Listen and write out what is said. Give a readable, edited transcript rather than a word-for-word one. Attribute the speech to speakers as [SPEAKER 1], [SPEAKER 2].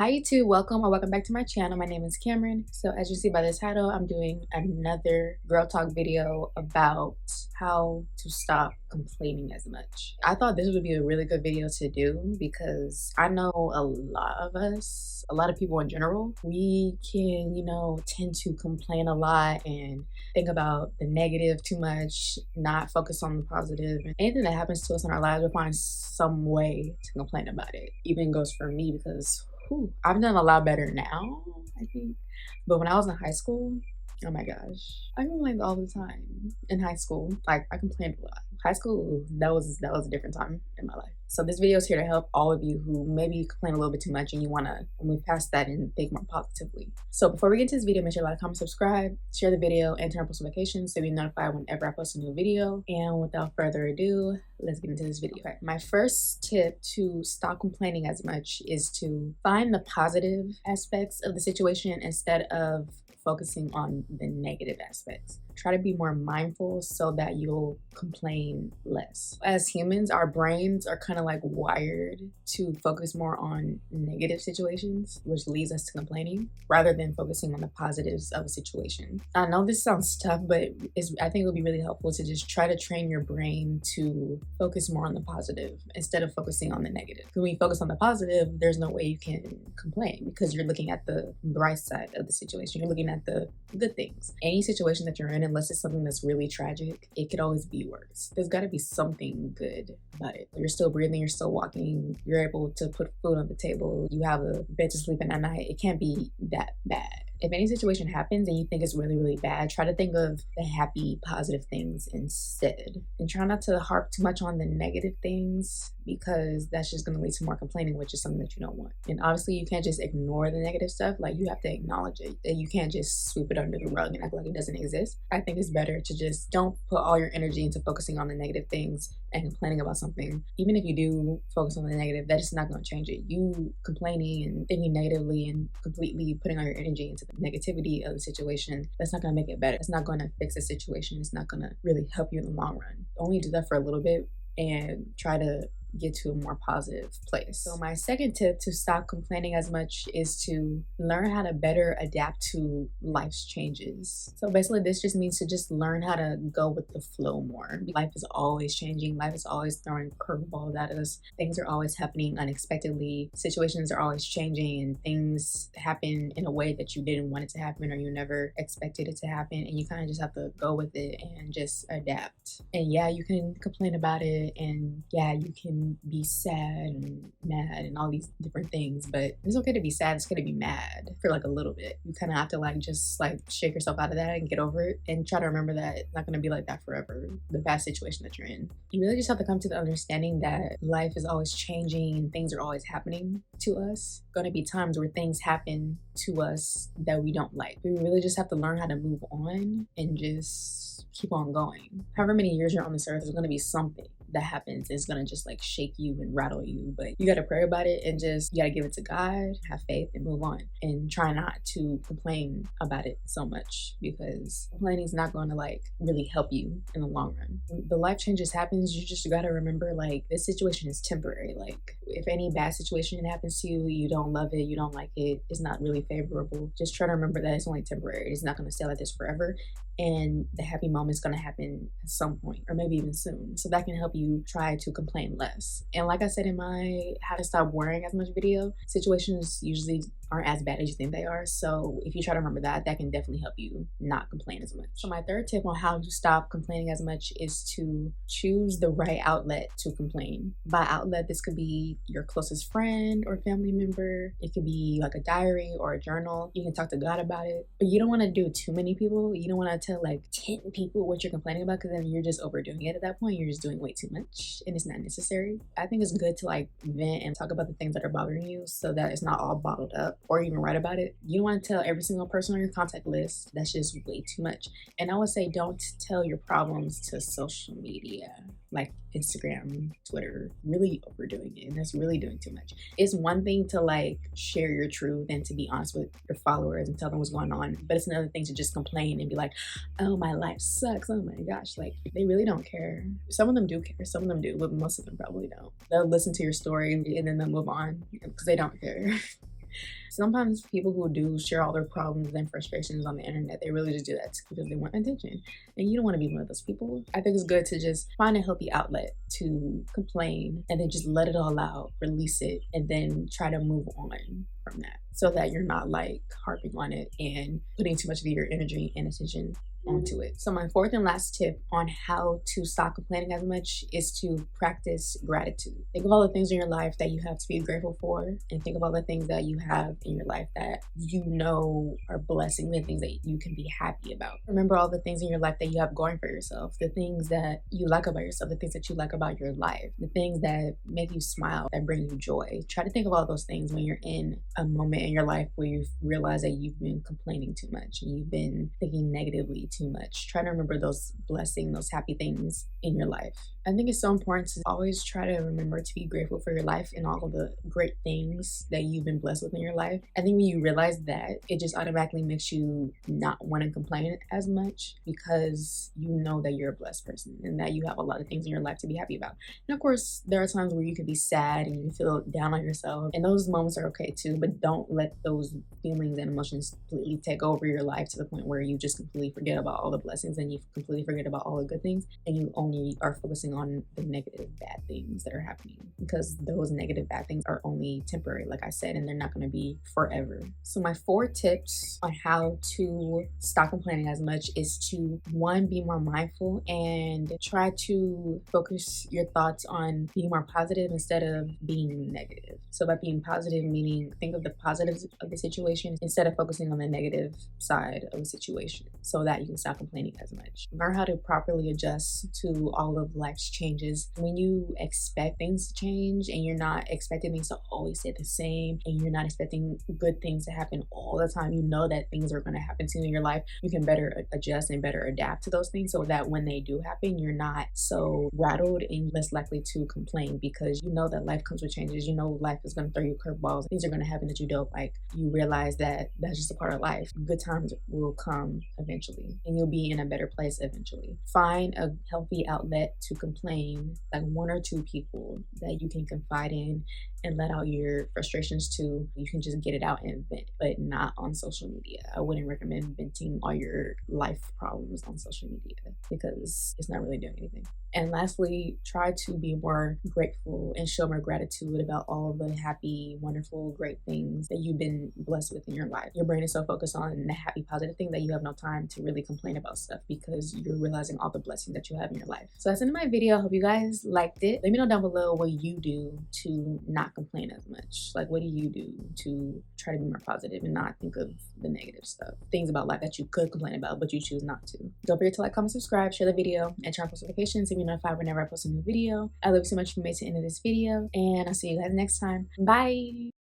[SPEAKER 1] Hi YouTube, welcome or welcome back to my channel. My name is Cameron. So as you see by the title, I'm doing another girl talk video about how to stop complaining as much. I thought this would be a really good video to do because I know a lot of us, a lot of people in general, we can, tend to complain a lot and think about the negative too much, not focus on the positive. And anything that happens to us in our lives, we'll find some way to complain about it. Even goes for me because I've done a lot better now, I think. But when I was in high school, oh my gosh, I complained all the time in high school. Like I complained a lot. High school, that was a different time in my life. So this video is here to help all of you who maybe complain a little bit too much and you want to move past that and think more positively. So before we get into this video, make sure to like, comment, subscribe, share the video, and turn on post notifications so you'll be notified whenever I post a new video. And without further ado, let's get into this video. Okay, my first tip to stop complaining as much is to find the positive aspects of the situation instead of focusing on the negative aspects. Try to be more mindful so that you'll complain less. As humans, our brains are kind of like wired to focus more on negative situations, which leads us to complaining rather than focusing on the positives of a situation. I know this sounds tough, but I think it would be really helpful to just try to train your brain to focus more on the positive instead of focusing on the negative. Because when you focus on the positive, there's no way you can complain because you're looking at the bright side of the situation. You're looking at the good things. Any situation that you're in, unless it's something that's really tragic, it could always be worse. There's got to be something good about it. You're still breathing, you're still walking, you're able to put food on the table, you have a bed to sleep in at night. It can't be that bad. If any situation happens and you think it's really, really bad, try to think of the happy, positive things instead. And try not to harp too much on the negative things because that's just going to lead to more complaining, which is something that you don't want. And obviously, you can't just ignore the negative stuff. Like, you have to acknowledge it. You can't just sweep it under the rug and act like it doesn't exist. I think it's better to just don't put all your energy into focusing on the negative things and complaining about something. Even if you do focus on the negative, that is not going to change it. You complaining and thinking negatively and completely putting all your energy into the negativity of the situation, that's not going to make it better. It's not going to fix the situation. It's not going to really help you in the long run. Only do that for a little bit and try to get to a more positive place. So my second tip to stop complaining as much is to learn how to better adapt to life's changes. So basically this just means to just learn how to go with the flow more. Life is always changing. Life is always throwing curveballs at us. Things are always happening unexpectedly. Situations are always changing and things happen in a way that you didn't want it to happen or you never expected it to happen, and you kind of just have to go with it and just adapt. And yeah, you can complain about it, and yeah, you can be sad and mad and all these different things, but it's okay to be sad. It's okay to be mad for like a little bit. You kind of have to just shake yourself out of that and get over it and try to remember that it's not going to be like that forever, the bad situation that you're in. You really just have to come to the understanding that life is always changing and things are always happening to us. Going to be times where things happen to us that we don't like. We really just have to learn how to move on and just keep on going. However many years you're on this earth, there's going to be something that happens. It's going to just shake you and rattle you, but you got to pray about it and just, you got to give it to God, have faith, and move on, and try not to complain about it so much because complaining is not going to really help you in the long run. The life changes happens, you just got to remember this situation is temporary. If any bad situation happens to you, you don't love it, you don't like it, it's not really favorable, just try to remember that it's only temporary. It's not going to stay like this forever, and the happy moment is going to happen at some point or maybe even soon. So that can help you try to complain less. And like I said in my how to stop worrying as much video, situations usually aren't as bad as you think they are. So if you try to remember that, that can definitely help you not complain as much. So my third tip on how to stop complaining as much is to choose the right outlet to complain. By outlet, this could be your closest friend or family member. It could be like a diary or a journal. You can talk to God about it, but you don't want to do too many people. You don't want to tell 10 people what you're complaining about, because then you're just overdoing it at that point. You're just doing way too much and it's not necessary. I think it's good to vent and talk about the things that are bothering you so that it's not all bottled up, or even write about it. You don't want to tell every single person on your contact list. That's just way too much. And I would say don't tell your problems to social media like Instagram, Twitter. Really overdoing it, and that's really doing too much. It's one thing to share your truth and to be honest with your followers and tell them what's going on, but it's another thing to just complain and be like, oh, my life sucks, oh my gosh. They really don't care. Some of them do care, some of them do, but most of them probably don't. They'll listen to your story and then they'll move on because they don't care. Sometimes people who do share all their problems and frustrations on the internet, they really just do that because they want attention. And you don't want to be one of those people. I think it's good to just find a healthy outlet to complain and then just let it all out, release it, and then try to move on from that so that you're not like harping on it and putting too much of your energy and attention onto it. So my fourth and last tip on how to stop complaining as much is to practice gratitude. Think of all the things in your life that you have to be grateful for, and think of all the things that you have in your life that you know are blessings, the things that you can be happy about. Remember all the things in your life that you have going for yourself, the things that you like about yourself, the things that you like about your life, the things that make you smile, that bring you joy. Try to think of all those things when you're in a moment in your life where you realize that you've been complaining too much and you've been thinking negatively too much. Try to remember those blessings, those happy things in your life. I think it's so important to always try to remember to be grateful for your life and all of the great things that you've been blessed with in your life. I think when you realize that, it just automatically makes you not want to complain as much because you know that you're a blessed person and that you have a lot of things in your life to be happy about. And of course, there are times where you can be sad and you feel down on yourself, and those moments are okay too, but don't let those feelings and emotions completely take over your life to the point where you just completely forget about all the blessings and you completely forget about all the good things, and you only are focusing on the negative bad things that are happening, because those negative bad things are only temporary, like I said, and they're not going to be forever. So my 4 tips on how to stop complaining as much is to, 1, be more mindful and try to focus your thoughts on being more positive instead of being negative. So by being positive, meaning think of the positives of the situation instead of focusing on the negative side of the situation, so that you can stop complaining as much. Learn how to properly adjust to all of life's changes. When you expect things to change and you're not expecting things to always stay the same, and you're not expecting good things to happen all the time, you know that things are going to happen to you in your life. You can better adjust and better adapt to those things so that when they do happen, you're not so rattled and less likely to complain, because you know that life comes with changes. You know life is going to throw you curveballs. Things are going to happen that you don't like. You realize that that's just a part of life. Good times will come eventually, and you'll be in a better place eventually. Find a healthy outlet to complain, like 1 or 2 people that you can confide in and let out your frustrations to. You can just get it out and vent, but not on social media. I wouldn't recommend venting all your life problems on social media because it's not really doing anything. And lastly, try to be more grateful and show more gratitude about all the happy, wonderful, great things that you've been blessed with in your life. Your brain is so focused on the happy, positive thing that you have no time to really complain about stuff because you're realizing all the blessings that you have in your life. So that's the end of my video. I hope you guys liked it. Let me know down below what you do to not complain as much. Like, what do you do to try to be more positive and not think of the negative stuff? Things about life that you could complain about, but you choose not to. Don't forget to like, comment, subscribe, share the video, and turn on post notifications so you be notified whenever I post a new video. I love you so much for making it to the end of this video, and I'll see you guys next time. Bye!